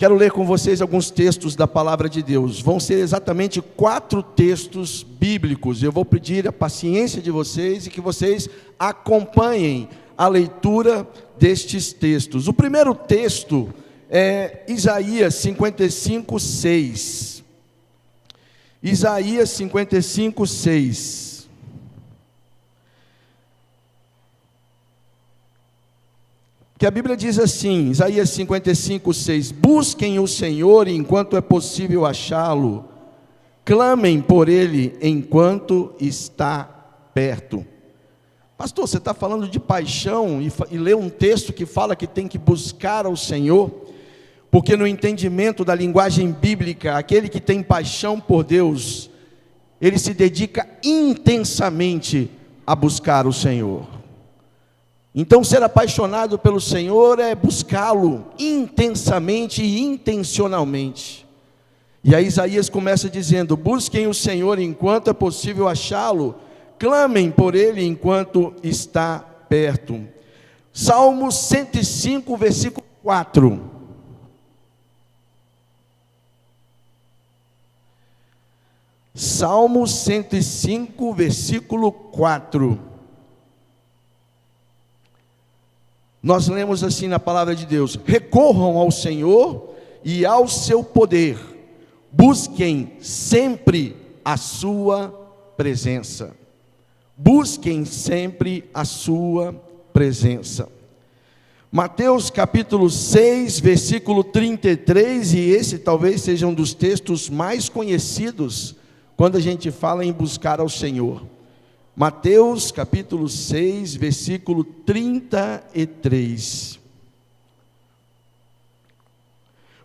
Quero ler com vocês alguns textos da palavra de Deus. Vão ser exatamente 4 textos bíblicos. Eu vou pedir a paciência de vocês e que vocês acompanhem a leitura destes textos. O primeiro texto é Isaías 55, 6. Isaías 55, 6. Que a Bíblia diz assim, Isaías 55, 6, busquem o Senhor enquanto é possível achá-lo, clamem por Ele enquanto está perto. Pastor, você está falando de paixão e lê um texto que fala que tem que buscar ao Senhor, porque no entendimento da linguagem bíblica, aquele que tem paixão por Deus, ele se dedica intensamente a buscar o Senhor. Então, ser apaixonado pelo Senhor é buscá-lo intensamente e intencionalmente. E aí Isaías começa dizendo, busquem o Senhor enquanto é possível achá-lo, clamem por Ele enquanto está perto. Salmo 105, versículo 4. Salmo 105, versículo 4. Nós lemos assim na palavra de Deus, recorram ao Senhor e ao seu poder, busquem sempre a sua presença. Busquem sempre a sua presença. Mateus capítulo 6, versículo 33, e esse talvez seja um dos textos mais conhecidos, quando a gente fala em buscar ao Senhor. Mateus capítulo 6, versículo 33.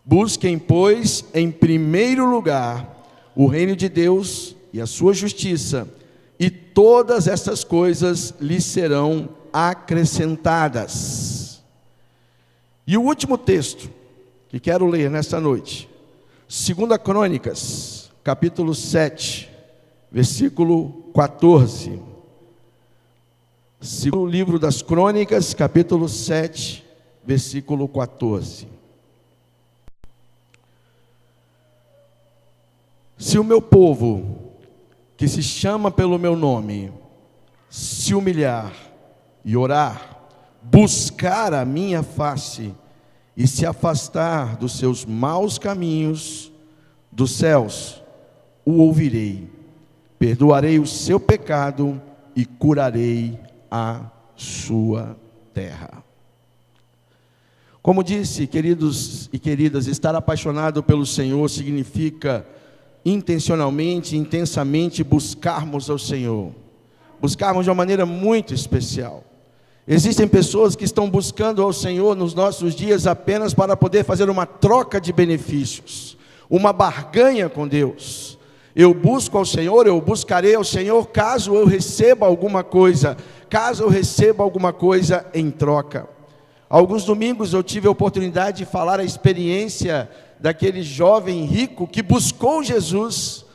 Busquem, pois, em primeiro lugar, o reino de Deus e a sua justiça, e todas essas coisas lhes serão acrescentadas. E o último texto que quero ler nesta noite, 2 Crônicas, capítulo 7, versículo 14. Segundo livro das Crônicas, capítulo 7, versículo 14. Se o meu povo, que se chama pelo meu nome, se humilhar e orar, buscar a minha face e se afastar dos seus maus caminhos, dos céus o ouvirei, perdoarei o seu pecado e curarei a sua terra. Como disse, queridos e queridas, estar apaixonado pelo Senhor significa intencionalmente, intensamente buscarmos ao Senhor, buscarmos de uma maneira muito especial. Existem pessoas que estão buscando ao Senhor nos nossos dias apenas para poder fazer uma troca de benefícios, uma barganha com Deus. Eu busco ao Senhor, eu buscarei ao Senhor caso eu receba alguma coisa, em troca. Alguns domingos eu tive a oportunidade de falar a experiência daquele jovem rico que buscou Jesus,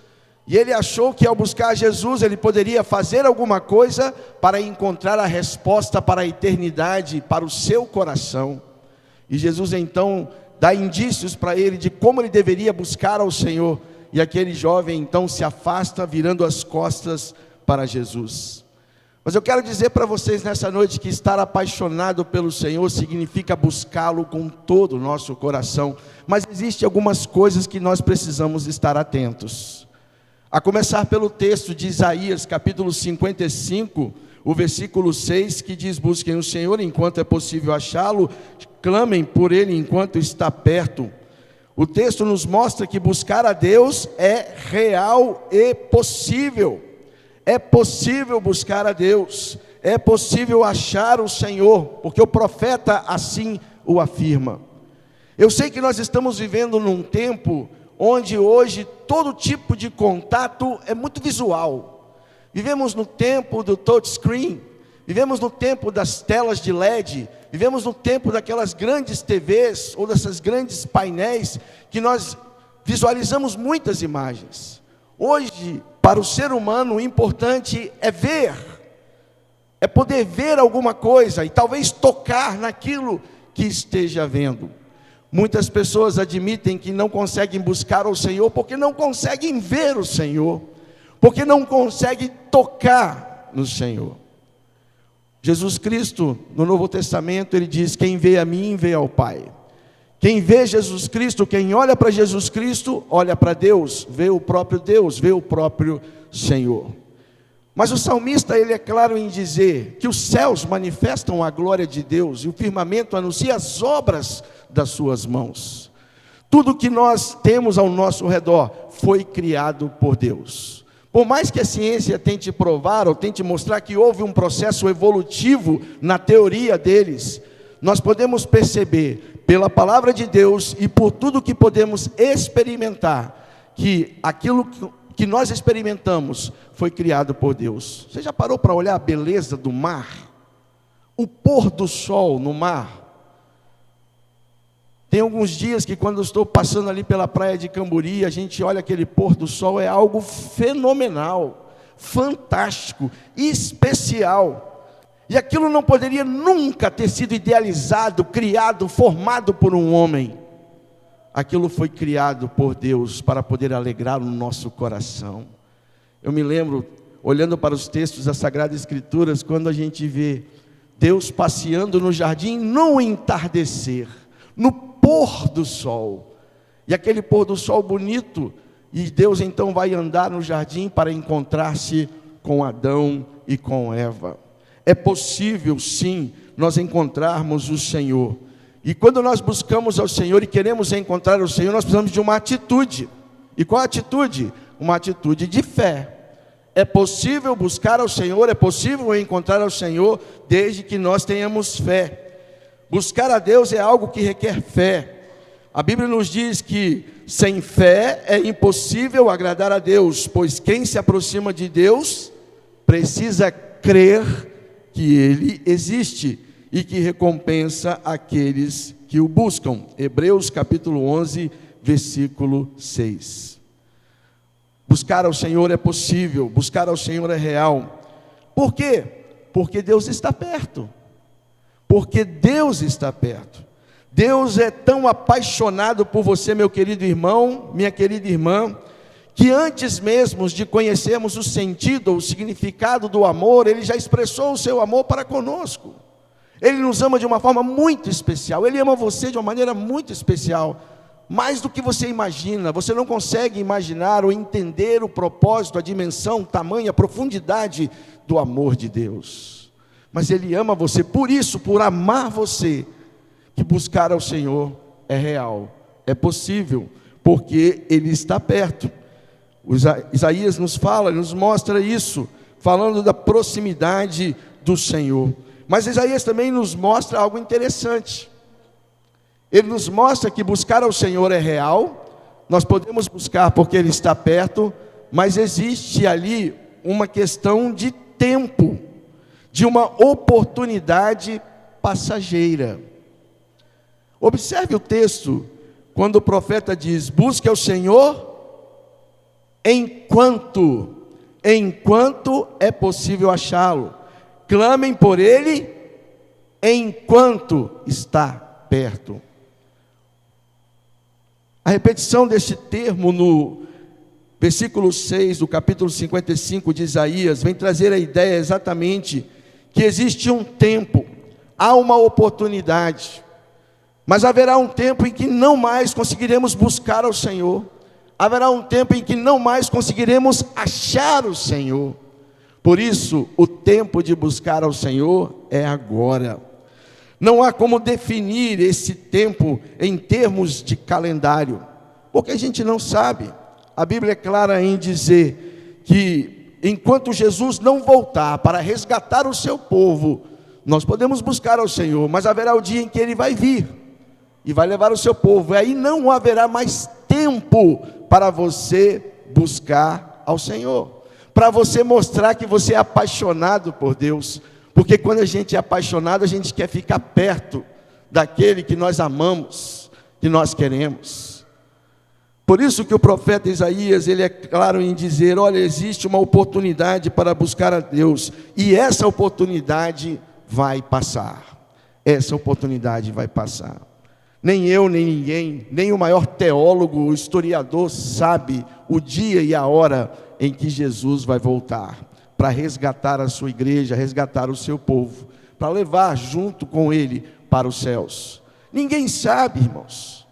e ele achou que ao buscar Jesus ele poderia fazer alguma coisa para encontrar a resposta para a eternidade, para o seu coração. E Jesus então dá indícios para ele de como ele deveria buscar ao Senhor, e aquele jovem então se afasta, virando as costas para Jesus. Mas eu quero dizer para vocês nessa noite que estar apaixonado pelo Senhor significa buscá-lo com todo o nosso coração. Mas existem algumas coisas que nós precisamos estar atentos. A começar pelo texto de Isaías, capítulo 55, o versículo 6, que diz, busquem o Senhor enquanto é possível achá-lo, clamem por Ele enquanto está perto. O texto nos mostra que buscar a Deus é real e possível. É possível buscar a Deus, é possível achar o Senhor, porque o profeta assim o afirma. Eu sei que nós estamos vivendo num tempo onde hoje todo tipo de contato é muito visual. Vivemos no tempo do touchscreen, vivemos no tempo das telas de LED, vivemos no tempo daquelas grandes TVs ou dessas grandes painéis que nós visualizamos muitas imagens. Hoje, para o ser humano, o importante é ver, é poder ver alguma coisa e talvez tocar naquilo que esteja vendo. Muitas pessoas admitem que não conseguem buscar o Senhor porque não conseguem ver o Senhor, porque não conseguem tocar no Senhor. Jesus Cristo, no Novo Testamento, ele diz: quem vê a mim, vê ao Pai. Quem vê Jesus Cristo, quem olha para Jesus Cristo, olha para Deus, vê o próprio Senhor. Mas o salmista, ele é claro em dizer que os céus manifestam a glória de Deus e o firmamento anuncia as obras das suas mãos. Tudo que nós temos ao nosso redor foi criado por Deus. Por mais que a ciência tente provar ou tente mostrar que houve um processo evolutivo na teoria deles, nós podemos perceber pela palavra de Deus e por tudo que podemos experimentar, que aquilo que nós experimentamos foi criado por Deus. Você já parou para olhar a beleza do mar? O pôr do sol no mar? Tem alguns dias que quando eu estou passando ali pela praia de Camburi, a gente olha aquele pôr do sol, é algo fenomenal, fantástico, especial. E aquilo não poderia nunca ter sido idealizado, criado, formado por um homem. Aquilo foi criado por Deus para poder alegrar o nosso coração. Eu me lembro, olhando para os textos das Sagradas Escrituras, quando a gente vê Deus passeando no jardim no entardecer, no pôr do sol, e aquele pôr do sol bonito, e Deus então vai andar no jardim para encontrar-se com Adão e com Eva. É possível sim nós encontrarmos o Senhor, e quando nós buscamos ao Senhor e queremos encontrar o Senhor, nós precisamos de uma atitude. E qual a atitude? Uma atitude de fé. É possível buscar ao Senhor, é possível encontrar ao Senhor, desde que nós tenhamos fé. Buscar a Deus é algo que requer fé. A Bíblia nos diz que sem fé é impossível agradar a Deus, pois quem se aproxima de Deus precisa crer que Ele existe e que recompensa aqueles que o buscam. Hebreus capítulo 11, versículo 6. Buscar ao Senhor é possível, buscar ao Senhor é real. Por quê? Porque Deus está perto. Porque Deus está perto. Deus é tão apaixonado por você, meu querido irmão, minha querida irmã, que antes mesmo de conhecermos o sentido, o significado do amor, Ele já expressou o seu amor para conosco. Ele nos ama de uma forma muito especial. Ele ama você de uma maneira muito especial. Mais do que você imagina. Você não consegue imaginar ou entender o propósito, a dimensão, o tamanho, a profundidade do amor de Deus. Mas Ele ama você. Por isso, por amar você, que buscar ao Senhor é real. É possível. Porque Ele está perto. Isaías nos fala, nos mostra isso. Falando da proximidade do Senhor. Mas Isaías também nos mostra algo interessante. Ele nos mostra que buscar ao Senhor é real, nós podemos buscar porque Ele está perto, mas existe ali uma questão de tempo, de uma oportunidade passageira. Observe o texto, quando o profeta diz: busque ao Senhor enquanto é possível achá-lo. Clamem por Ele enquanto está perto. A repetição deste termo no versículo 6 do capítulo 55 de Isaías vem trazer a ideia exatamente que existe um tempo, há uma oportunidade, mas haverá um tempo em que não mais conseguiremos buscar ao Senhor, haverá um tempo em que não mais conseguiremos achar o Senhor. Por isso, o tempo de buscar ao Senhor é agora. Não há como definir esse tempo em termos de calendário, porque a gente não sabe. A Bíblia é clara em dizer que enquanto Jesus não voltar para resgatar o seu povo, nós podemos buscar ao Senhor, mas haverá o dia em que Ele vai vir e vai levar o seu povo, e aí não haverá mais tempo para você buscar ao Senhor, para você mostrar que você é apaixonado por Deus, porque quando a gente é apaixonado, a gente quer ficar perto daquele que nós amamos, que nós queremos. Por isso que o profeta Isaías, ele é claro em dizer: olha, existe uma oportunidade para buscar a Deus, e essa oportunidade vai passar. Essa oportunidade vai passar. Nem eu, nem ninguém, nem o maior teólogo ou historiador sabe o dia e a hora em que Jesus vai voltar para resgatar a sua igreja, resgatar o seu povo, para levar junto com ele para os céus. Ninguém sabe, irmãos.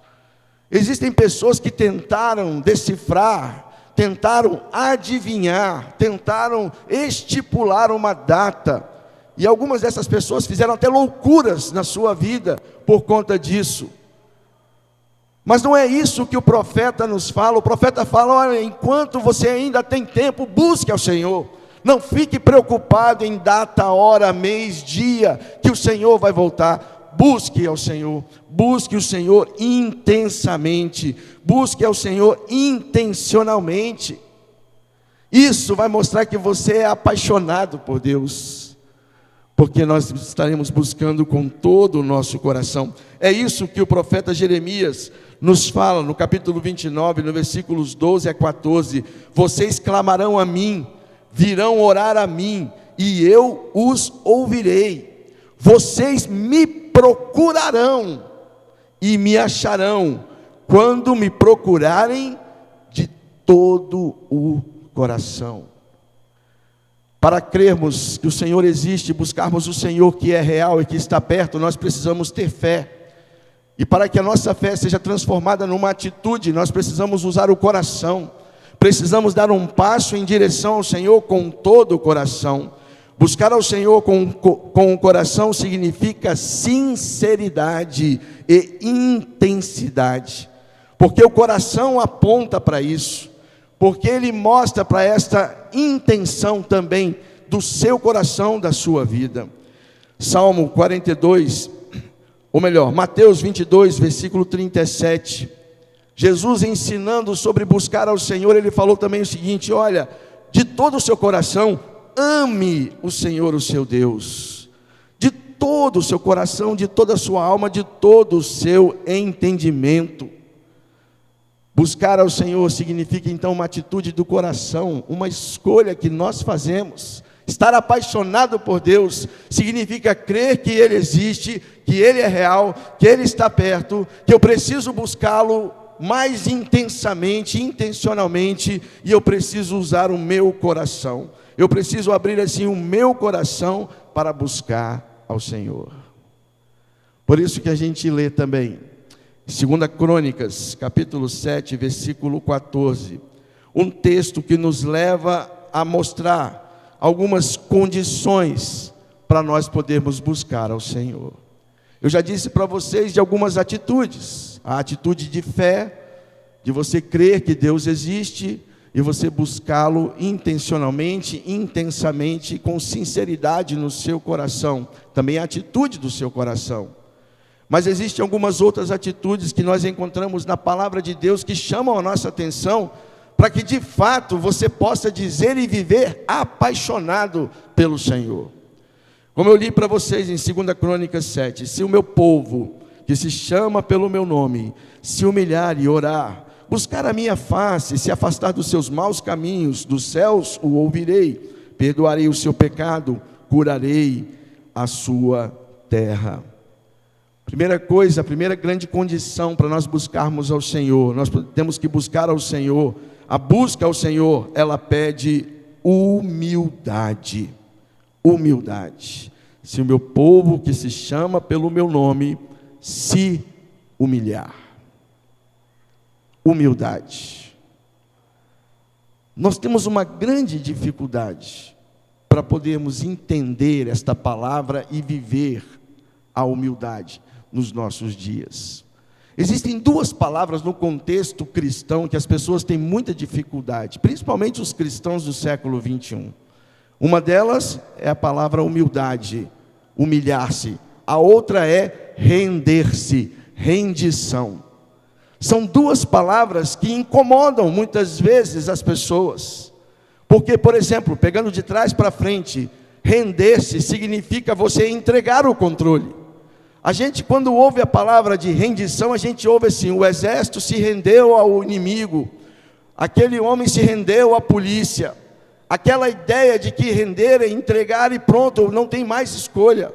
Existem pessoas que tentaram decifrar, tentaram adivinhar, tentaram estipular uma data, e algumas dessas pessoas fizeram até loucuras na sua vida por conta disso. Mas não é isso que o profeta nos fala. O profeta fala: olha, enquanto você ainda tem tempo, busque ao Senhor. Não fique preocupado em data, hora, mês, dia, que o Senhor vai voltar. Busque ao Senhor, busque o Senhor intensamente, busque ao Senhor intencionalmente. Isso vai mostrar que você é apaixonado por Deus, porque nós estaremos buscando com todo o nosso coração. É isso que o profeta Jeremias nos fala no capítulo 29, no versículos 12 a 14. Vocês clamarão a mim, virão orar a mim, e eu os ouvirei. Vocês me procurarão e me acharão, quando me procurarem de todo o coração. Para crermos que o Senhor existe, buscarmos o Senhor que é real e que está perto, nós precisamos ter fé. E para que a nossa fé seja transformada numa atitude, nós precisamos usar o coração. Precisamos dar um passo em direção ao Senhor com todo o coração. Buscar ao Senhor com o coração significa sinceridade e intensidade. Porque o coração aponta para isso. Porque ele mostra para esta intenção também do seu coração, da sua vida. Salmo 42, ou melhor, Mateus 22, versículo 37. Jesus ensinando sobre buscar ao Senhor, ele falou também o seguinte: olha, de todo o seu coração, ame o Senhor, o seu Deus. De todo o seu coração, de toda a sua alma, de todo o seu entendimento. Buscar ao Senhor significa então uma atitude do coração, uma escolha que nós fazemos. Estar apaixonado por Deus significa crer que Ele existe, que Ele é real, que Ele está perto, que eu preciso buscá-lo mais intensamente, intencionalmente, e eu preciso usar o meu coração. Eu preciso abrir assim o meu coração para buscar ao Senhor. Por isso que a gente lê também 2 Crônicas, capítulo 7, versículo 14, um texto que nos leva a mostrar algumas condições para nós podermos buscar ao Senhor. Eu já disse para vocês de algumas atitudes: a atitude de fé, de você crer que Deus existe, e você buscá-lo intencionalmente, intensamente, com sinceridade no seu coração, também a atitude do seu coração. Mas existem algumas outras atitudes que nós encontramos na palavra de Deus que chamam a nossa atenção, para que de fato você possa dizer e viver apaixonado pelo Senhor. Como eu li para vocês em 2 Crônicas 7, se o meu povo, que se chama pelo meu nome, se humilhar e orar, buscar a minha face, se afastar dos seus maus caminhos, dos céus o ouvirei, perdoarei o seu pecado, curarei a sua terra. Primeira coisa, a primeira grande condição para nós buscarmos ao Senhor, nós temos que buscar ao Senhor. A busca ao Senhor, ela pede humildade. Humildade. Se o meu povo, que se chama pelo meu nome, se humilhar. Humildade. Nós temos uma grande dificuldade para podermos entender esta palavra e viver a humildade nos nossos dias. Existem duas palavras no contexto cristão que as pessoas têm muita dificuldade, principalmente os cristãos do século 21. Uma delas é a palavra humildade, humilhar-se. A outra é render-se, rendição. São duas palavras que incomodam muitas vezes as pessoas. Porque, por exemplo, pegando de trás para frente, render-se significa você entregar o controle. A gente, quando ouve a palavra de rendição, a gente ouve assim: o exército se rendeu ao inimigo, aquele homem se rendeu à polícia. Aquela ideia de que render é entregar e pronto, não tem mais escolha.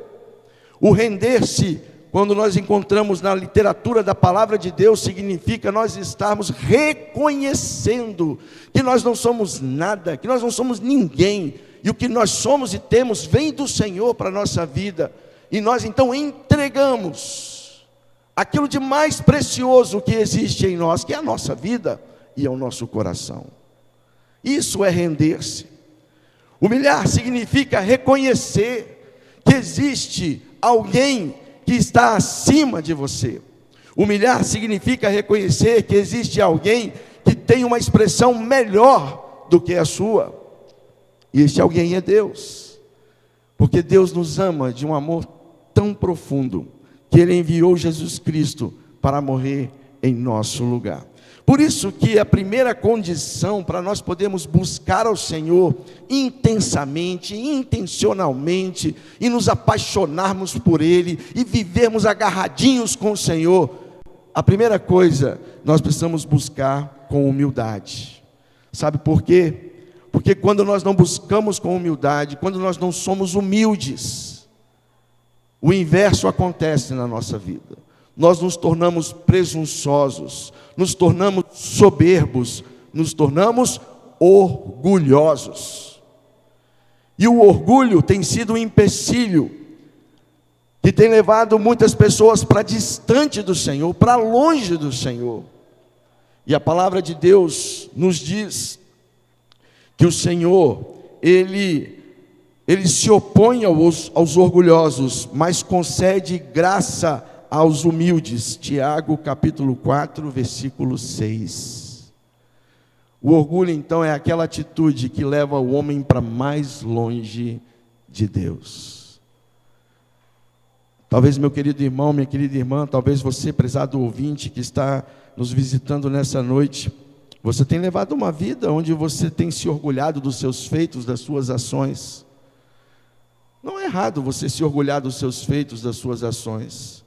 O render-se quando nós encontramos na literatura da palavra de Deus, significa nós estarmos reconhecendo que nós não somos nada, que nós não somos ninguém, e o que nós somos e temos vem do Senhor para a nossa vida, e nós então entregamos aquilo de mais precioso que existe em nós, que é a nossa vida e é o nosso coração. Isso é render-se. Humilhar significa reconhecer que existe alguém que está acima de você. Humilhar significa reconhecer que existe alguém que tem uma expressão melhor do que a sua. E este alguém é Deus. Porque Deus nos ama de um amor tão profundo que Ele enviou Jesus Cristo para morrer em nosso lugar. Por isso que a primeira condição para nós podermos buscar ao Senhor intensamente, intencionalmente, e nos apaixonarmos por Ele, e vivermos agarradinhos com o Senhor, a primeira coisa, nós precisamos buscar com humildade. Sabe por quê? Porque quando nós não buscamos com humildade, quando nós não somos humildes, o inverso acontece na nossa vida. Nós nos tornamos presunçosos, nos tornamos soberbos, nos tornamos orgulhosos. E o orgulho tem sido um empecilho que tem levado muitas pessoas para distante do Senhor, para longe do Senhor. E a palavra de Deus nos diz que o Senhor, Ele se opõe aos orgulhosos, mas concede graça aos humildes. Tiago capítulo 4, versículo 6. O orgulho então é aquela atitude que leva o homem para mais longe de Deus. Talvez, meu querido irmão, minha querida irmã, talvez você, prezado ouvinte que está nos visitando nessa noite, você tem levado uma vida onde você tem se orgulhado dos seus feitos, das suas ações. Não é errado você se orgulhar dos seus feitos, das suas ações.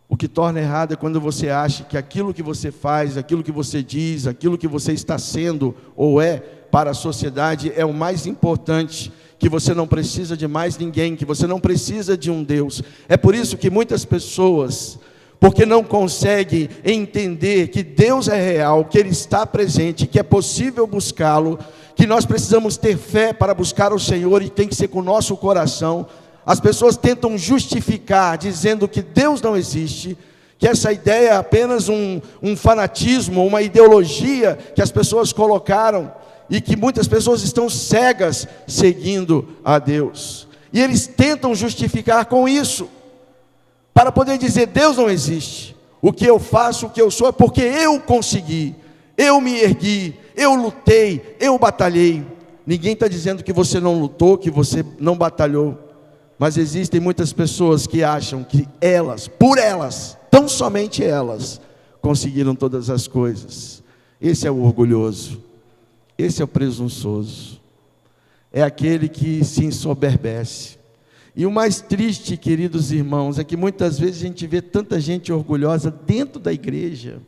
O que torna errado é quando você acha que aquilo que você faz, aquilo que você diz, aquilo que você está sendo ou é para a sociedade é o mais importante, que você não precisa de mais ninguém, que você não precisa de um Deus. É por isso que muitas pessoas, porque não conseguem entender que Deus é real, que Ele está presente, que é possível buscá-lo, que nós precisamos ter fé para buscar o Senhor e tem que ser com o nosso coração. As pessoas tentam justificar, dizendo que Deus não existe, que essa ideia é apenas um fanatismo, uma ideologia que as pessoas colocaram, e que muitas pessoas estão cegas seguindo a Deus. E eles tentam justificar com isso, para poder dizer, Deus não existe. O que eu faço, o que eu sou, é porque eu consegui, eu me ergui, eu lutei, eu batalhei. Ninguém está dizendo que você não lutou, que você não batalhou. Mas existem muitas pessoas que acham que elas, por elas, tão somente elas, conseguiram todas as coisas. Esse é o orgulhoso, esse é o presunçoso, é aquele que se ensoberbece. E o mais triste, queridos irmãos, é que muitas vezes a gente vê tanta gente orgulhosa dentro da igreja.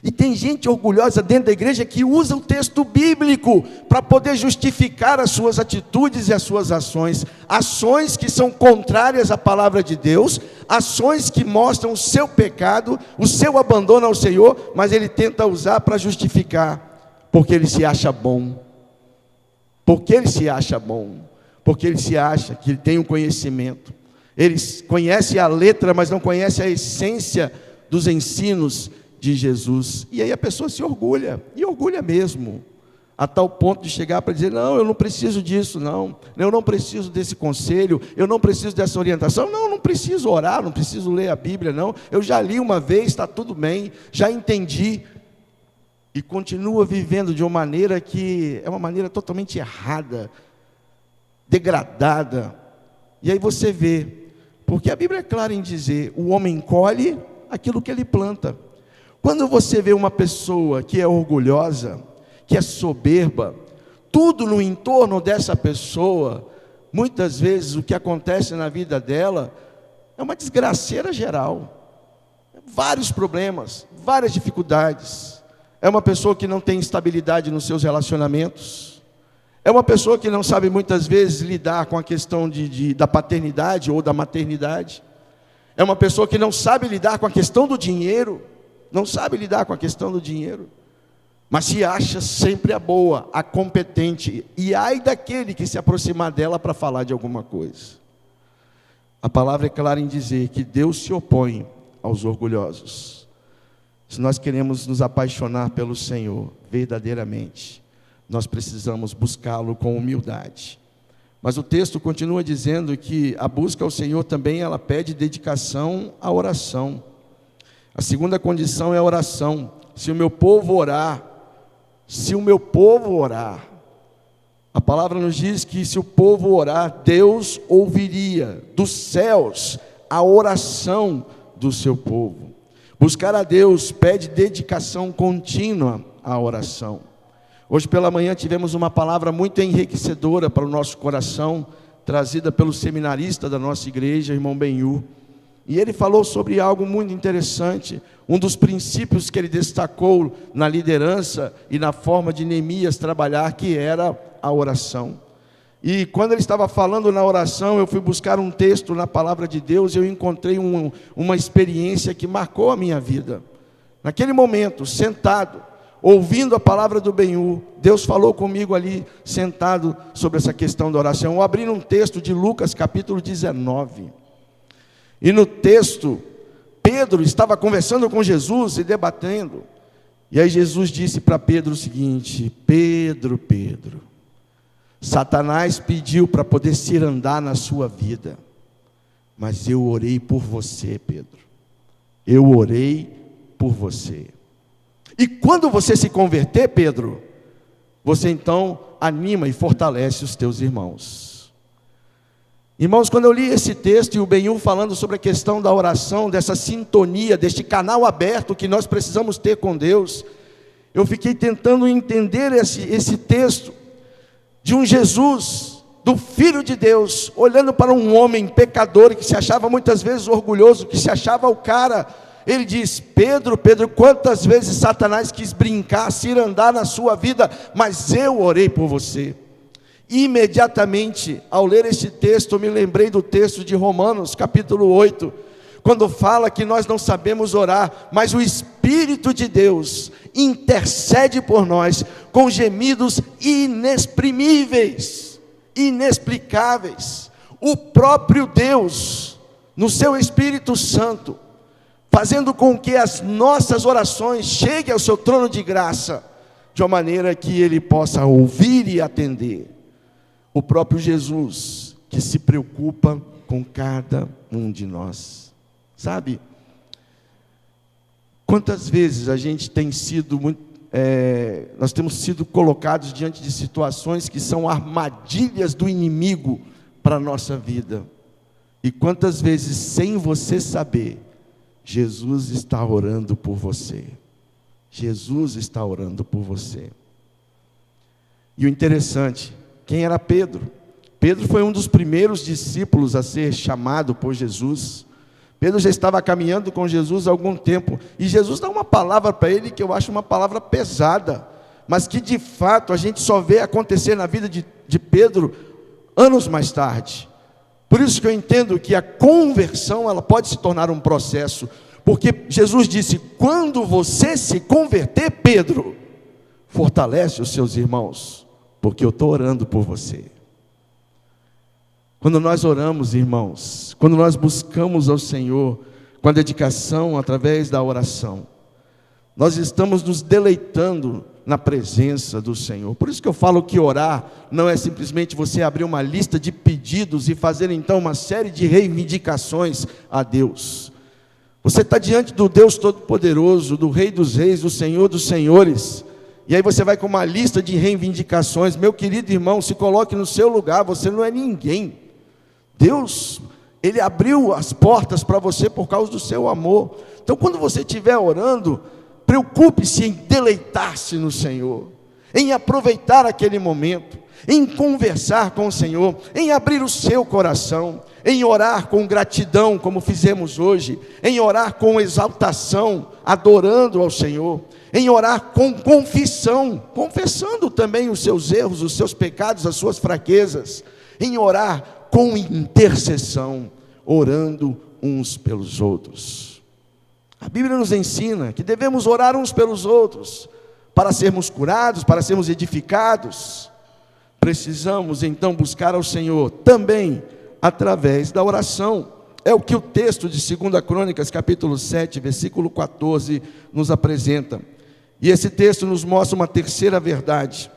E tem gente orgulhosa dentro da igreja que usa o texto bíblico para poder justificar as suas atitudes e as suas ações. Ações que são contrárias à palavra de Deus, ações que mostram o seu pecado, o seu abandono ao Senhor, mas ele tenta usar para justificar, porque ele se acha bom. Porque ele se acha bom. Porque ele se acha que ele tem um conhecimento. Ele conhece a letra, mas não conhece a essência dos ensinos de Jesus. E aí a pessoa se orgulha, e orgulha mesmo, a tal ponto de chegar para dizer, não, eu não preciso disso, não, eu não preciso desse conselho, eu não preciso dessa orientação, não preciso orar, não preciso ler a Bíblia, não, eu já li uma vez, está tudo bem, já entendi, e continua vivendo de uma maneira que é uma maneira totalmente errada, degradada. E aí você vê, porque a Bíblia é clara em dizer, o homem colhe aquilo que ele planta. Quando você vê uma pessoa que é orgulhosa, que é soberba, tudo no entorno dessa pessoa, muitas vezes o que acontece na vida dela é uma desgraceira geral, vários problemas, várias dificuldades. É uma pessoa que não tem estabilidade nos seus relacionamentos, é uma pessoa que não sabe muitas vezes lidar com a questão da paternidade ou da maternidade. É uma pessoa que não sabe lidar com a questão do dinheiro, não sabe lidar com a questão do dinheiro, mas se acha sempre a boa, a competente, e ai daquele que se aproximar dela para falar de alguma coisa. A palavra é clara em dizer que Deus se opõe aos orgulhosos. Se nós queremos nos apaixonar pelo Senhor verdadeiramente, nós precisamos buscá-lo com humildade. Mas o texto continua dizendo que a busca ao Senhor também ela pede dedicação à oração. A segunda condição é a oração. Se o meu povo orar, a palavra nos diz que se o povo orar, Deus ouviria dos céus a oração do seu povo. Buscar a Deus pede dedicação contínua à oração. Hoje pela manhã tivemos uma palavra muito enriquecedora para o nosso coração, trazida pelo seminarista da nossa igreja, irmão Benhu. E ele falou sobre algo muito interessante, um dos princípios que ele destacou na liderança e na forma de Neemias trabalhar, que era a oração. E quando ele estava falando na oração, eu fui buscar um texto na palavra de Deus, e eu encontrei uma experiência que marcou a minha vida. Naquele momento, sentado, ouvindo a palavra do Benhu, Deus falou comigo ali, sentado sobre essa questão da oração. Eu abri um texto de Lucas capítulo 19, e no texto, Pedro estava conversando com Jesus e debatendo, e aí Jesus disse para Pedro o seguinte: Pedro, Satanás pediu para poder cirandar na sua vida, mas eu orei por você, Pedro, eu orei por você. E quando você se converter, Pedro, você então anima e fortalece os teus irmãos. Irmãos, quando eu li esse texto e o Benhu falando sobre a questão da oração, dessa sintonia, deste canal aberto que nós precisamos ter com Deus, eu fiquei tentando entender esse texto de um Jesus, do Filho de Deus, olhando para um homem pecador que se achava muitas vezes orgulhoso, que se achava o cara. Ele diz: Pedro, quantas vezes Satanás quis brincar, cirandar na sua vida, mas eu orei por você. Imediatamente, ao ler este texto, eu me lembrei do texto de Romanos, capítulo 8, quando fala que nós não sabemos orar, mas o Espírito de Deus intercede por nós com gemidos inexprimíveis, inexplicáveis. O próprio Deus, no seu Espírito Santo, fazendo com que as nossas orações cheguem ao seu trono de graça, de uma maneira que Ele possa ouvir e atender. O próprio Jesus, que se preocupa com cada um de nós. Sabe, quantas vezes a gente tem sido, nós temos sido colocados diante de situações que são armadilhas do inimigo para a nossa vida. E quantas vezes, sem você saber, Jesus está orando por você. Jesus está orando por você. E o interessante, quem era Pedro? Pedro foi um dos primeiros discípulos a ser chamado por Jesus. Pedro já estava caminhando com Jesus há algum tempo, e Jesus dá uma palavra para ele que eu acho uma palavra pesada, mas que de fato a gente só vê acontecer na vida de Pedro anos mais tarde. Por isso que eu entendo que a conversão ela pode se tornar um processo, porque Jesus disse: quando você se converter, Pedro, fortalece os seus irmãos, porque eu estou orando por você. Quando nós oramos, irmãos, quando nós buscamos ao Senhor com a dedicação através da oração, nós estamos nos deleitando na presença do Senhor. Por isso que eu falo que orar não é simplesmente você abrir uma lista de pedidos e fazer então uma série de reivindicações a Deus. Você está diante do Deus Todo-Poderoso, do Rei dos Reis, do Senhor dos Senhores, e aí você vai com uma lista de reivindicações. Meu querido irmão, se coloque no seu lugar, você não é ninguém. Deus, Ele abriu as portas para você por causa do seu amor. Então quando você estiver orando, preocupe-se em deleitar-se no Senhor, em aproveitar aquele momento, em conversar com o Senhor, em abrir o seu coração, em orar com gratidão, como fizemos hoje, em orar com exaltação, adorando ao Senhor, em orar com confissão, confessando também os seus erros, os seus pecados, as suas fraquezas, em orar com intercessão, orando uns pelos outros. A Bíblia nos ensina que devemos orar uns pelos outros, para sermos curados, para sermos edificados. Precisamos então buscar ao Senhor também através da oração. É o que o texto de 2 Crônicas, capítulo 7, versículo 14, nos apresenta. E esse texto nos mostra uma terceira verdade,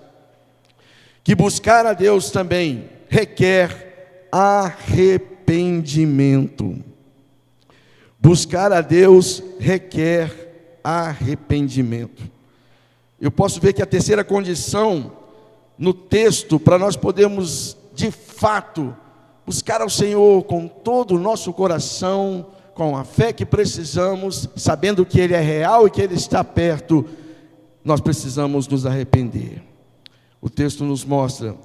que buscar a Deus também requer arrependimento. Buscar a Deus requer arrependimento. Eu posso ver que a terceira condição no texto, para nós podermos de fato buscar ao Senhor com todo o nosso coração, com a fé que precisamos, sabendo que Ele é real e que Ele está perto, nós precisamos nos arrepender. O texto nos mostra: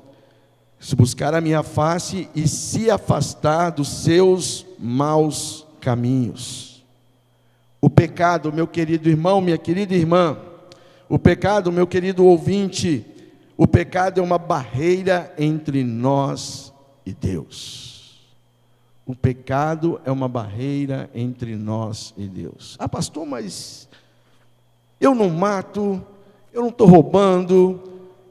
se buscar a minha face e se afastar dos seus maus caminhos. O pecado, meu querido irmão, minha querida irmã, o pecado, meu querido ouvinte, o pecado é uma barreira entre nós e Deus. O pecado é uma barreira entre nós e Deus. Ah, pastor, mas eu não mato, eu não estou roubando,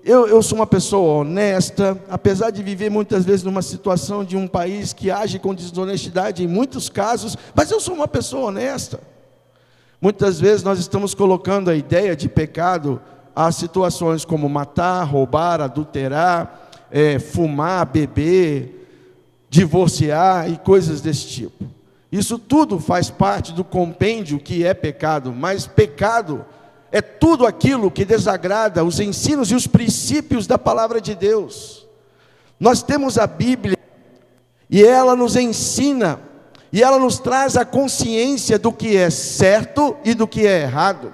eu sou uma pessoa honesta, apesar de viver muitas vezes numa situação de um país que age com desonestidade em muitos casos, mas eu sou uma pessoa honesta. Muitas vezes nós estamos colocando a ideia de pecado a situações como matar, roubar, adulterar, fumar, beber, divorciar e coisas desse tipo. Isso tudo faz parte do compêndio que é pecado, mas pecado é tudo aquilo que desagrada os ensinos e os princípios da palavra de Deus. Nós temos a Bíblia, e ela nos ensina, e ela nos traz a consciência do que é certo e do que é errado.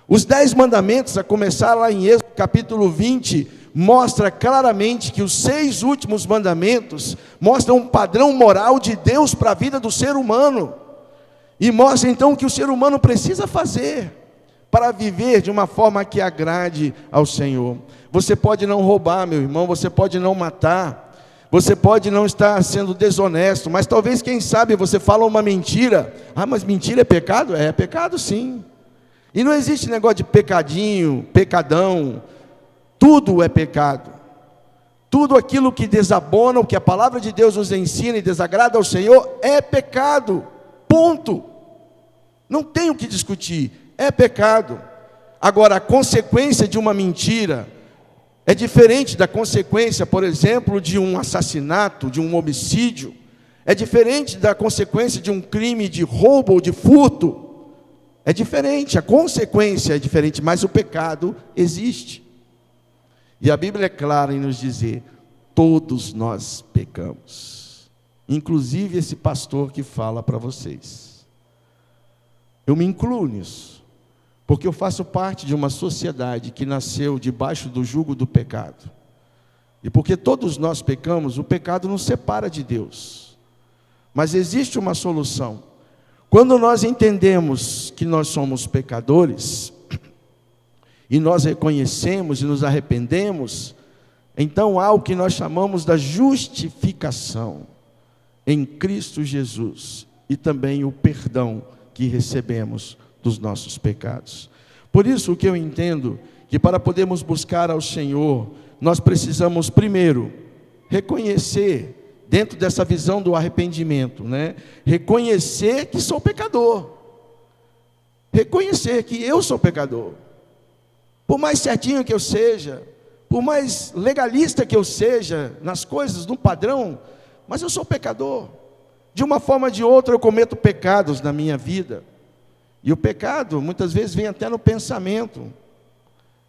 Os 10 mandamentos, a começar lá em Êxodo capítulo 20, mostra claramente que os 6 últimos mandamentos mostram um padrão moral de Deus para a vida do ser humano, e mostra então o que o ser humano precisa fazer para viver de uma forma que agrade ao Senhor. Você pode não roubar, meu irmão, você pode não matar, você pode não estar sendo desonesto, mas talvez, quem sabe, você fala uma mentira. Ah, mas mentira é pecado? É pecado sim. E não existe negócio de pecadinho, pecadão. Tudo é pecado. Tudo aquilo que desabona, o que a palavra de Deus nos ensina e desagrada ao Senhor, é pecado. Ponto. Não tem o que discutir. É pecado. Agora, a consequência de uma mentira é diferente da consequência, por exemplo, de um assassinato, de um homicídio. É diferente da consequência de um crime de roubo ou de furto. É diferente, a consequência é diferente, mas o pecado existe. E a Bíblia é clara em nos dizer: todos nós pecamos. Inclusive esse pastor que fala para vocês. Eu me incluo nisso. Porque eu faço parte de uma sociedade que nasceu debaixo do jugo do pecado. E porque todos nós pecamos, o pecado nos separa de Deus. Mas existe uma solução. Quando nós entendemos que nós somos pecadores, e nós reconhecemos e nos arrependemos, então há o que nós chamamos da justificação em Cristo Jesus, e também o perdão que recebemos dos nossos pecados. Por isso, o que eu entendo, que para podermos buscar ao Senhor, nós precisamos primeiro reconhecer, dentro dessa visão do arrependimento, reconhecer que sou pecador, reconhecer que eu sou pecador, por mais certinho que eu seja, por mais legalista que eu seja nas coisas, no padrão, mas eu sou pecador. De uma forma ou de outra eu cometo pecados na minha vida. E o pecado, muitas vezes, vem até no pensamento.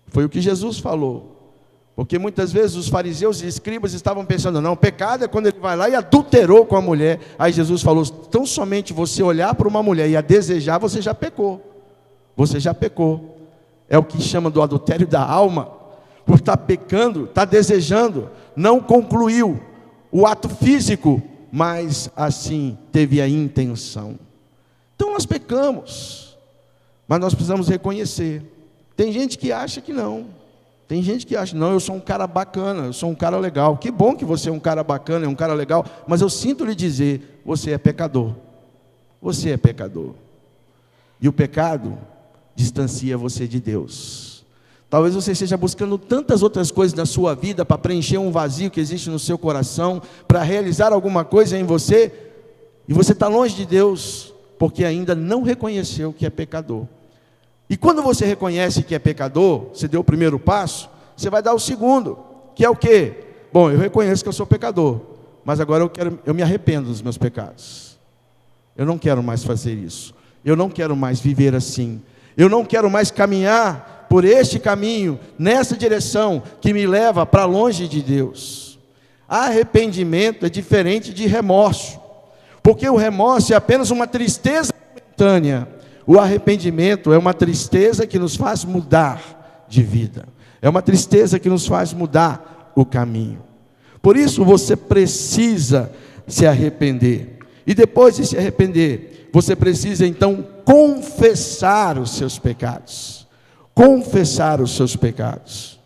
Foi o que Jesus falou. Porque muitas vezes os fariseus e escribas estavam pensando: não, pecado é quando ele vai lá e adulterou com a mulher. Aí Jesus falou: tão somente você olhar para uma mulher e a desejar, você já pecou. Você já pecou. É o que chama do adultério da alma. Por estar pecando, estar desejando, não concluiu o ato físico, mas assim teve a intenção. Então nós pecamos, mas nós precisamos reconhecer. Tem gente que acha que não. Tem gente que acha: não, eu sou um cara bacana, eu sou um cara legal. Que bom que você é um cara bacana, é um cara legal, mas eu sinto lhe dizer: você é pecador. você é pecador. E o pecado distancia você de Deus. Talvez você esteja buscando tantas outras coisas na sua vida para preencher um vazio que existe no seu coração, para realizar alguma coisa em você, e você está longe de Deus, porque ainda não reconheceu que é pecador. E quando você reconhece que é pecador, você deu o primeiro passo, você vai dar o segundo, que é o quê? Bom, eu reconheço que eu sou pecador, mas agora eu me arrependo dos meus pecados. Eu não quero mais fazer isso. Eu não quero mais viver assim. Eu não quero mais caminhar por este caminho, nessa direção que me leva para longe de Deus. Arrependimento é diferente de remorso, porque o remorso é apenas uma tristeza momentânea. O arrependimento é uma tristeza que nos faz mudar de vida. É uma tristeza que nos faz mudar o caminho. Por isso você precisa se arrepender. E depois de se arrepender, você precisa então confessar os seus pecados. Confessar os seus pecados.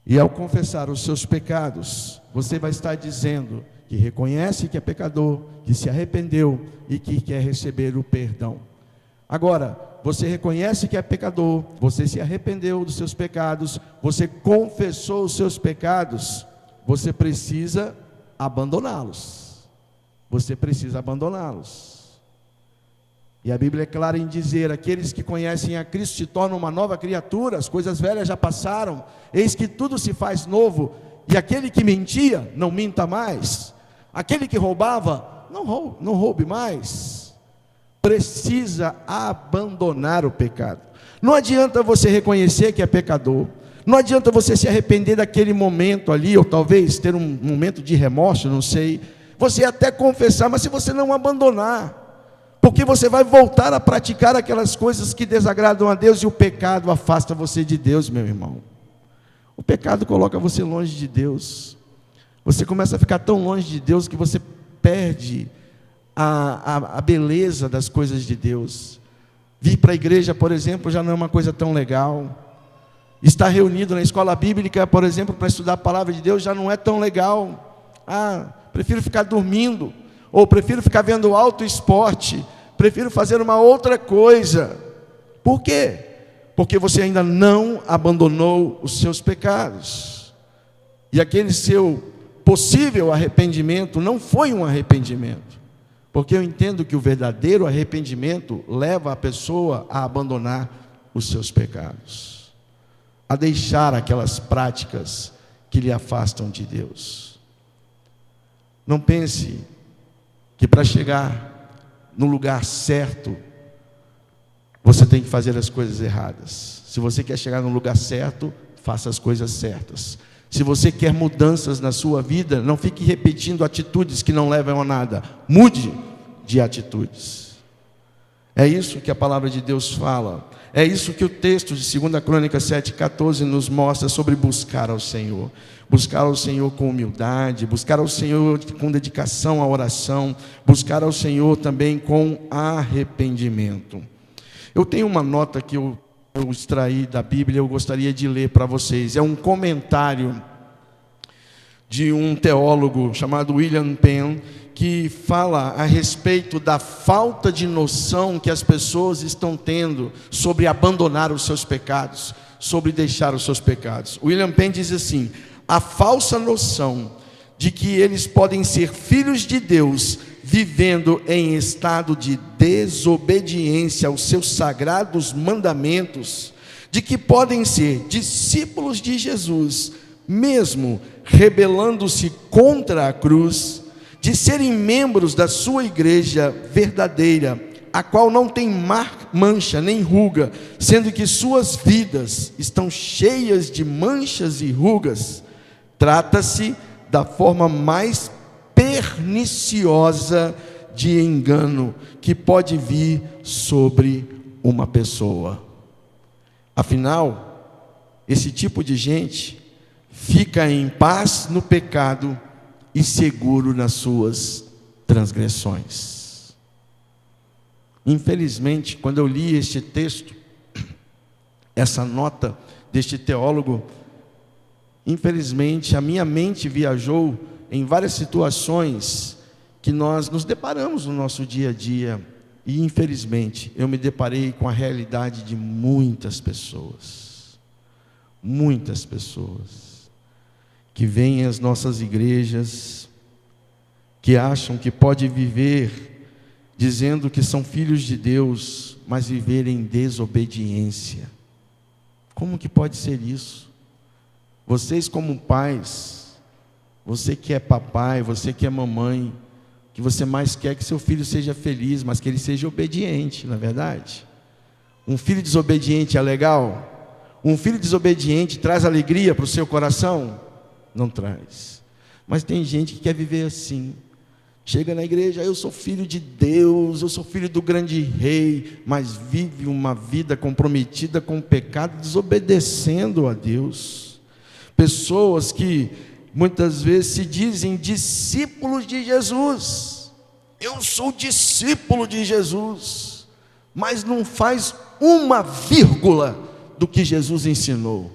E ao confessar os seus pecados, você vai estar dizendo que reconhece que é pecador, que se arrependeu e que quer receber o perdão. Agora, você reconhece que é pecador, você se arrependeu dos seus pecados, você confessou os seus pecados, você precisa abandoná-los. Você precisa abandoná-los. E a Bíblia é clara em dizer: aqueles que conhecem a Cristo se tornam uma nova criatura, as coisas velhas já passaram, eis que tudo se faz novo. E aquele que mentia, não minta mais. Aquele que roubava, não roube mais. Precisa abandonar o pecado. Não adianta você reconhecer que é pecador. Não adianta você se arrepender daquele momento ali, ou talvez ter um momento de remorso, não sei. Você até confessar, mas se você não abandonar, porque você vai voltar a praticar aquelas coisas que desagradam a Deus, e o pecado afasta você de Deus, meu irmão. O pecado coloca você longe de Deus. Você começa a ficar tão longe de Deus que você perde a beleza das coisas de Deus. Vir para a igreja, por exemplo, já não é uma coisa tão legal. Estar reunido na escola bíblica, por exemplo, para estudar a palavra de Deus, já não é tão legal. Prefiro ficar dormindo, ou prefiro ficar vendo alto esporte, prefiro fazer uma outra coisa. Por quê? Porque você ainda não abandonou os seus pecados. E aquele seu possível arrependimento não foi um arrependimento. Porque eu entendo que o verdadeiro arrependimento leva a pessoa a abandonar os seus pecados, a deixar aquelas práticas que lhe afastam de Deus. Não pense que para chegar no lugar certo, você tem que fazer as coisas erradas. Se você quer chegar no lugar certo, faça as coisas certas. Se você quer mudanças na sua vida, não fique repetindo atitudes que não levam a nada. Mude de atitudes. É isso que a palavra de Deus fala. É isso que o texto de 2 Crônicas 7,14 nos mostra sobre buscar ao Senhor. Buscar ao Senhor com humildade, buscar ao Senhor com dedicação à oração, buscar ao Senhor também com arrependimento. Eu tenho uma nota que eu extraí da Bíblia, eu gostaria de ler para vocês. É um comentário de um teólogo chamado William Penn, que fala a respeito da falta de noção que as pessoas estão tendo sobre abandonar os seus pecados, sobre deixar os seus pecados. William Penn diz assim: a falsa noção de que eles podem ser filhos de Deus, vivendo em estado de desobediência aos seus sagrados mandamentos, de que podem ser discípulos de Jesus, mesmo rebelando-se contra a cruz, de serem membros da sua igreja verdadeira, a qual não tem mancha nem ruga, sendo que suas vidas estão cheias de manchas e rugas. Trata-se da forma mais perniciosa de engano que pode vir sobre uma pessoa. Afinal, esse tipo de gente fica em paz no pecado e seguro nas suas transgressões. Infelizmente, quando eu li este texto, essa nota deste teólogo, infelizmente a minha mente viajou em várias situações que nós nos deparamos no nosso dia a dia, e infelizmente eu me deparei com a realidade de muitas pessoas que vêm às nossas igrejas, que acham que pode viver dizendo que são filhos de Deus, mas viver em desobediência. Como que pode ser isso? Vocês como pais, você que é papai, você que é mamãe, que você mais quer que seu filho seja feliz, mas que ele seja obediente, não é verdade? Um filho desobediente é legal? Um filho desobediente traz alegria para o seu coração? Não traz. Mas tem gente que quer viver assim. Chega na igreja, eu sou filho de Deus, eu sou filho do grande rei, mas vive uma vida comprometida com o pecado, desobedecendo a Deus. Pessoas que muitas vezes se dizem discípulos de Jesus. Eu sou discípulo de Jesus, mas não faz uma vírgula do que Jesus ensinou.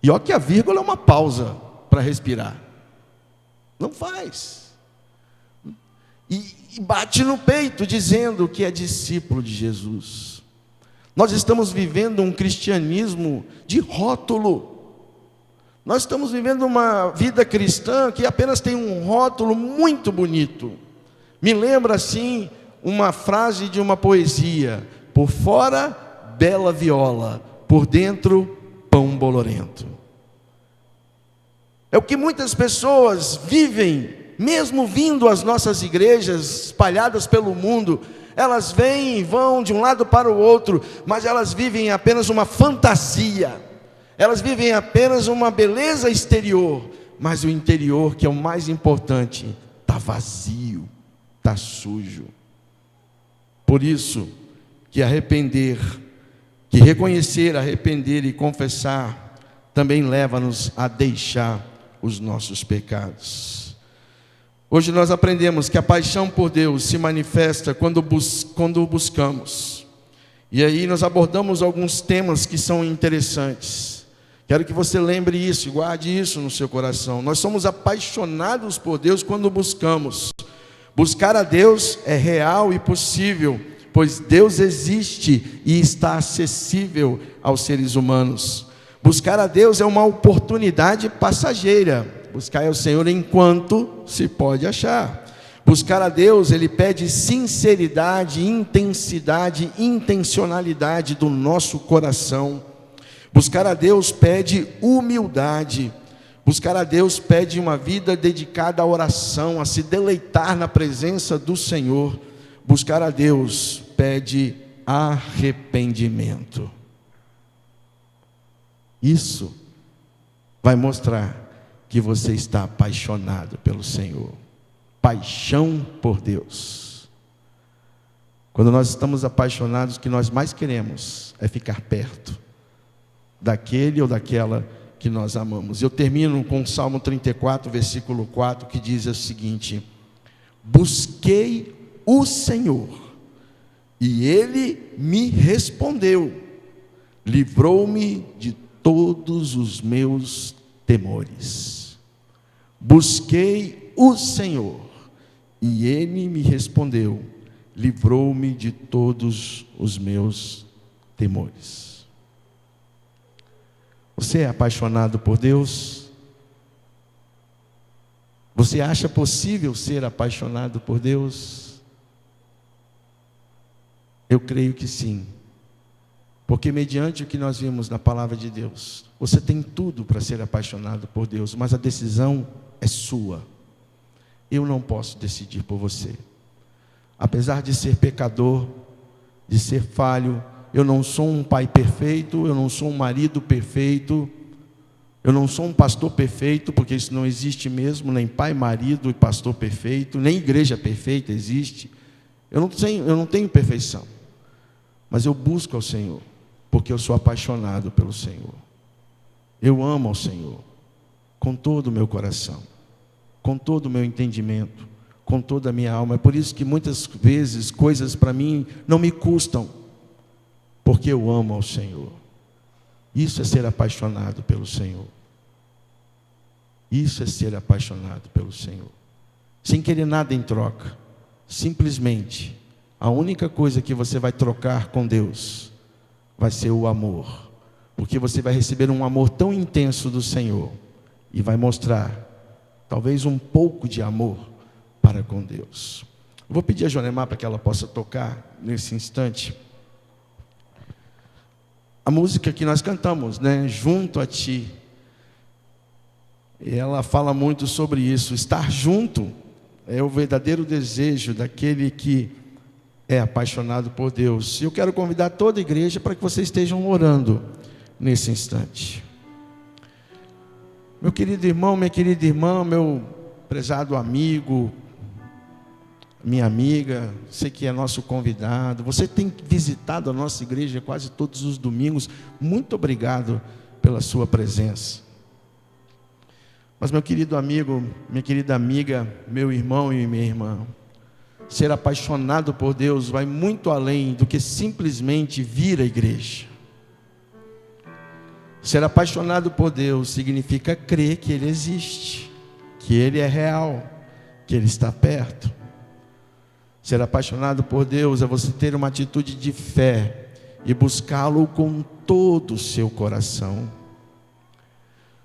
E olha que a vírgula é uma pausa para respirar. Não faz. E bate no peito dizendo que é discípulo de Jesus. Nós estamos vivendo um cristianismo de rótulo. Nós estamos vivendo uma vida cristã que apenas tem um rótulo muito bonito. Me lembra assim uma frase de uma poesia: por fora bela viola, por dentro pão bolorento. É o que muitas pessoas vivem. Mesmo vindo às nossas igrejas espalhadas pelo mundo, elas vêm e vão de um lado para o outro, mas elas vivem apenas uma fantasia, elas vivem apenas uma beleza exterior, mas o interior, que é o mais importante, está vazio, está sujo. Por isso que arrepender, que reconhecer, arrepender e confessar, também leva-nos a deixar os nossos pecados. Hoje nós aprendemos que a paixão por Deus se manifesta quando o buscamos. E aí nós abordamos alguns temas que são interessantes. Quero que você lembre isso, guarde isso no seu coração. Nós somos apaixonados por Deus quando buscamos. Buscar a Deus é real e possível, pois Deus existe e está acessível aos seres humanos. Buscar a Deus é uma oportunidade passageira. Buscar ao Senhor enquanto se pode achar. Buscar a Deus, Ele pede sinceridade, intensidade, intencionalidade do nosso coração. Buscar a Deus pede humildade. Buscar a Deus pede uma vida dedicada à oração, a se deleitar na presença do Senhor. Buscar a Deus pede arrependimento. Isso vai mostrar que você está apaixonado pelo Senhor. Paixão por Deus. Quando nós estamos apaixonados, o que nós mais queremos é ficar perto daquele ou daquela que nós amamos. Eu termino com o Salmo 34, versículo 4, que diz o seguinte: busquei o Senhor, e Ele me respondeu, livrou-me de todos os meus temores. Busquei o Senhor, e Ele me respondeu, livrou-me de todos os meus temores. Você é apaixonado por Deus? Você acha possível ser apaixonado por Deus? Eu creio que sim. Porque mediante o que nós vimos na palavra de Deus, você tem tudo para ser apaixonado por Deus, mas a decisão é sua. Eu não posso decidir por você. Apesar de ser pecador, de ser falho, eu não sou um pai perfeito, eu não sou um marido perfeito, eu não sou um pastor perfeito, porque isso não existe mesmo, nem pai, marido e pastor perfeito, nem igreja perfeita existe. Eu não tenho perfeição, mas eu busco ao Senhor, porque eu sou apaixonado pelo Senhor. Eu amo ao Senhor, com todo o meu coração, com todo o meu entendimento, com toda a minha alma. É por isso que muitas vezes coisas para mim não me custam, porque eu amo ao Senhor. Isso é ser apaixonado pelo Senhor. Isso é ser apaixonado pelo Senhor. sem querer nada em troca. Simplesmente, a única coisa que você vai trocar com Deus vai ser o amor. Porque você vai receber um amor tão intenso do Senhor e vai mostrar, talvez, um pouco de amor para com Deus. Eu vou pedir a Jonemar para que ela possa tocar nesse instante a música que nós cantamos, né? Junto a Ti. E ela fala muito sobre isso. Estar junto é o verdadeiro desejo daquele que é apaixonado por Deus. E eu quero convidar toda a igreja para que vocês estejam orando nesse instante. Meu querido irmão, minha querida irmã, meu prezado amigo, minha amiga, você que é nosso convidado, você tem visitado a nossa igreja quase todos os domingos, muito obrigado pela sua presença. Mas meu querido amigo, minha querida amiga, meu irmão e minha irmã, ser apaixonado por Deus vai muito além do que simplesmente vir à igreja. Ser apaixonado por Deus significa crer que Ele existe, que Ele é real, que Ele está perto. Ser apaixonado por Deus é você ter uma atitude de fé e buscá-lo com todo o seu coração.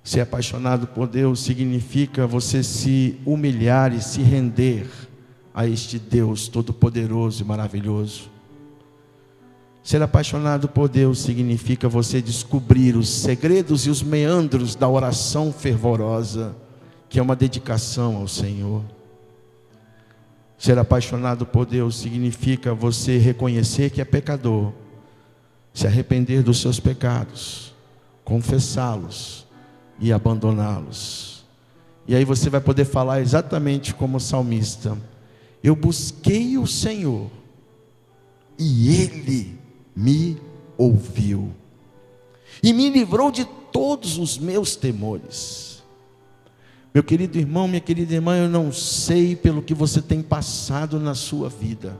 Ser apaixonado por Deus significa você se humilhar e se render a este Deus todo-poderoso e maravilhoso. Ser apaixonado por Deus significa você descobrir os segredos e os meandros da oração fervorosa, que é uma dedicação ao Senhor. Ser apaixonado por Deus significa você reconhecer que é pecador, se arrepender dos seus pecados, confessá-los e abandoná-los. E aí você vai poder falar exatamente como o salmista: eu busquei o Senhor e Ele me ouviu e me livrou de todos os meus temores. Meu querido irmão, minha querida irmã, eu não sei pelo que você tem passado na sua vida.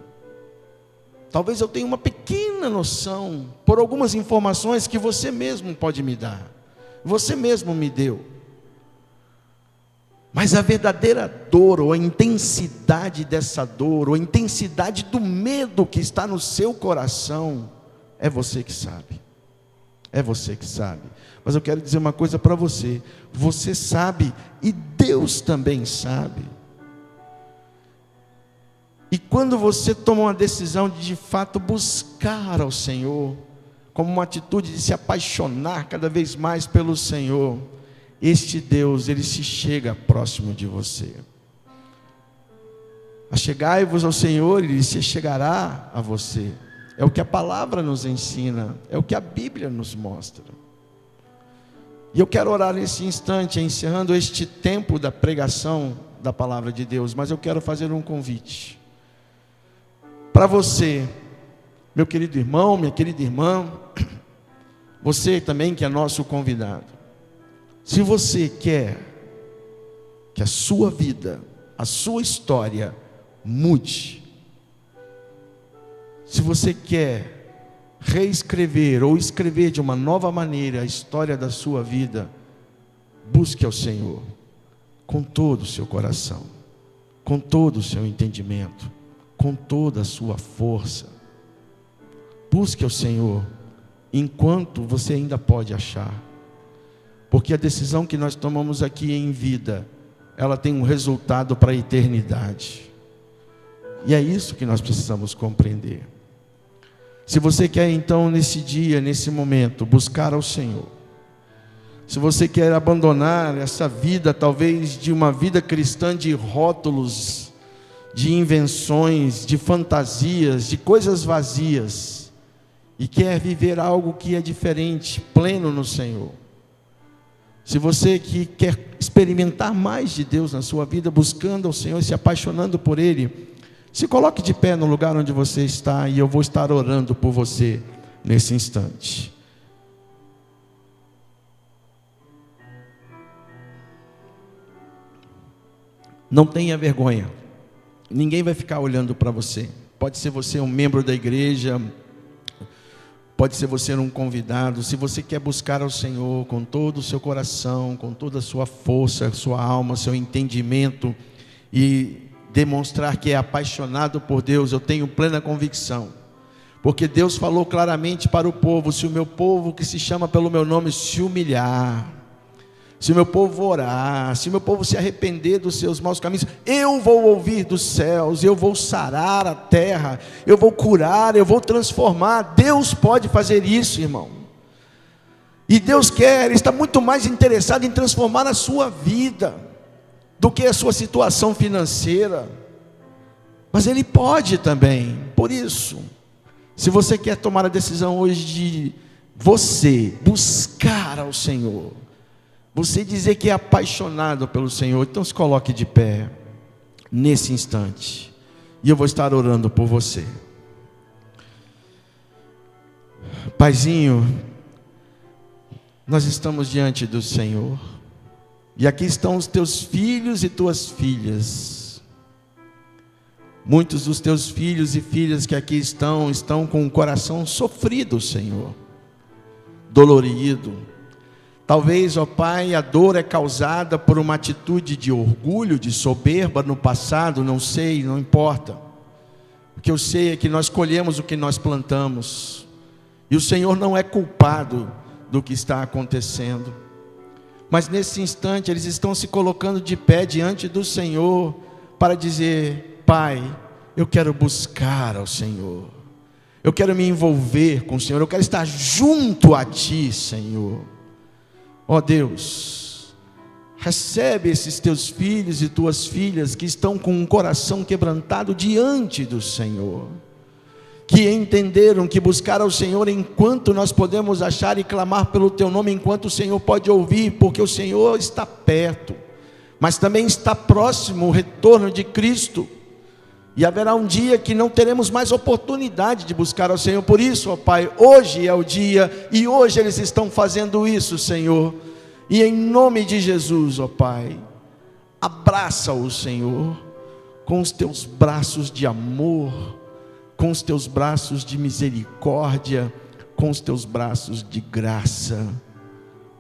Talvez eu tenha uma pequena noção por algumas informações que você mesmo pode me dar. Você mesmo me deu. Mas a verdadeira dor, ou a intensidade dessa dor, ou a intensidade do medo que está no seu coração, é você que sabe. É você que sabe. Mas eu quero dizer uma coisa para você: você sabe e Deus também sabe. E quando você toma uma decisão de fato buscar ao Senhor, como uma atitude de se apaixonar cada vez mais pelo Senhor, este Deus, Ele se chega próximo de você. Achegai-vos ao Senhor, Ele se chegará a você. É o que a palavra nos ensina, é o que a Bíblia nos mostra. E eu quero orar nesse instante, encerrando este tempo da pregação da palavra de Deus, mas eu quero fazer um convite para você, meu querido irmão, minha querida irmã, você também que é nosso convidado. Se você quer que a sua vida, a sua história mude, se você quer reescrever ou escrever de uma nova maneira a história da sua vida, busque ao Senhor com todo o seu coração, com todo o seu entendimento, com toda a sua força. Busque ao Senhor enquanto você ainda pode achar, porque a decisão que nós tomamos aqui em vida, ela tem um resultado para a eternidade, e é isso que nós precisamos compreender. Se você quer então nesse dia, nesse momento, buscar ao Senhor, se você quer abandonar essa vida, talvez de uma vida cristã de rótulos, de invenções, de fantasias, de coisas vazias, e quer viver algo que é diferente, pleno no Senhor, se você que quer experimentar mais de Deus na sua vida, buscando ao Senhor, se apaixonando por Ele, se coloque de pé no lugar onde você está, e eu vou estar orando por você nesse instante. Não tenha vergonha, ninguém vai ficar olhando para você. Pode ser você um membro da igreja, pode ser você um convidado. Se você quer buscar ao Senhor com todo o seu coração, com toda a sua força, sua alma, seu entendimento, e demonstrar que é apaixonado por Deus, eu tenho plena convicção. Porque Deus falou claramente para o povo: se o meu povo que se chama pelo meu nome se humilhar, se o meu povo orar, se o meu povo se arrepender dos seus maus caminhos, eu vou ouvir dos céus, eu vou sarar a terra, eu vou curar, eu vou transformar. Deus pode fazer isso, irmão. E Deus quer, Ele está muito mais interessado em transformar a sua vida do que a sua situação financeira. Mas Ele pode também. Por isso, se você quer tomar a decisão hoje de você buscar ao Senhor, você dizer que é apaixonado pelo Senhor, então se coloque de pé nesse instante, e eu vou estar orando por você. Paizinho, nós estamos diante do Senhor, e aqui estão os teus filhos e tuas filhas. Muitos dos teus filhos e filhas que aqui estão com o coração sofrido, Senhor, dolorido. Talvez, ó Pai, a dor é causada por uma atitude de orgulho, de soberba no passado, não sei, não importa. O que eu sei é que nós colhemos o que nós plantamos, e o Senhor não é culpado do que está acontecendo. Mas nesse instante eles estão se colocando de pé diante do Senhor para dizer: Pai, eu quero buscar ao Senhor, eu quero me envolver com o Senhor, eu quero estar junto a Ti, Senhor. Ó Deus, recebe esses teus filhos e tuas filhas que estão com um coração quebrantado diante do Senhor, que entenderam que buscar ao Senhor enquanto nós podemos achar e clamar pelo teu nome, enquanto o Senhor pode ouvir, porque o Senhor está perto, mas também está próximo o retorno de Cristo, e haverá um dia que não teremos mais oportunidade de buscar ao Senhor. Por isso, ó Pai, hoje é o dia, e hoje eles estão fazendo isso, Senhor, e em nome de Jesus, ó Pai, abraça-o, Senhor, com os teus braços de amor, com os teus braços de misericórdia, com os teus braços de graça.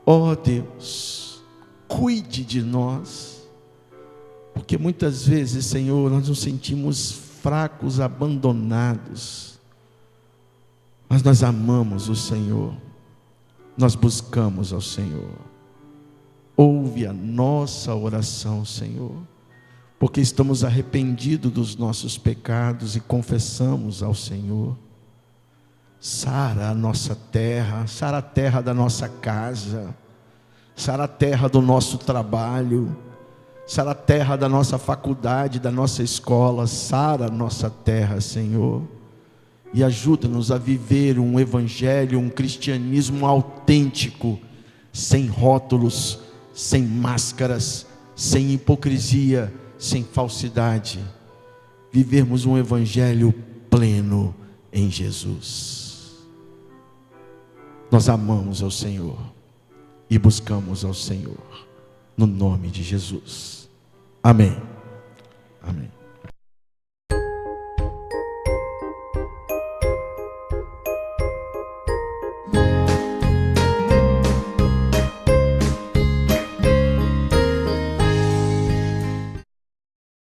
Ó Deus, cuide de nós, porque muitas vezes, Senhor, nós nos sentimos fracos, abandonados, mas nós amamos o Senhor, nós buscamos ao Senhor. Ouve a nossa oração, Senhor, porque estamos arrependidos dos nossos pecados e confessamos ao Senhor. Sara a nossa terra, sara a terra da nossa casa, sara a terra do nosso trabalho, sara a terra da nossa faculdade, da nossa escola, sara a nossa terra, Senhor, e ajuda-nos a viver um evangelho, um cristianismo autêntico, sem rótulos, sem máscaras, sem hipocrisia, sem falsidade, vivermos um evangelho pleno em Jesus. Nós amamos ao Senhor e buscamos ao Senhor, no nome de Jesus. Amém. Amém.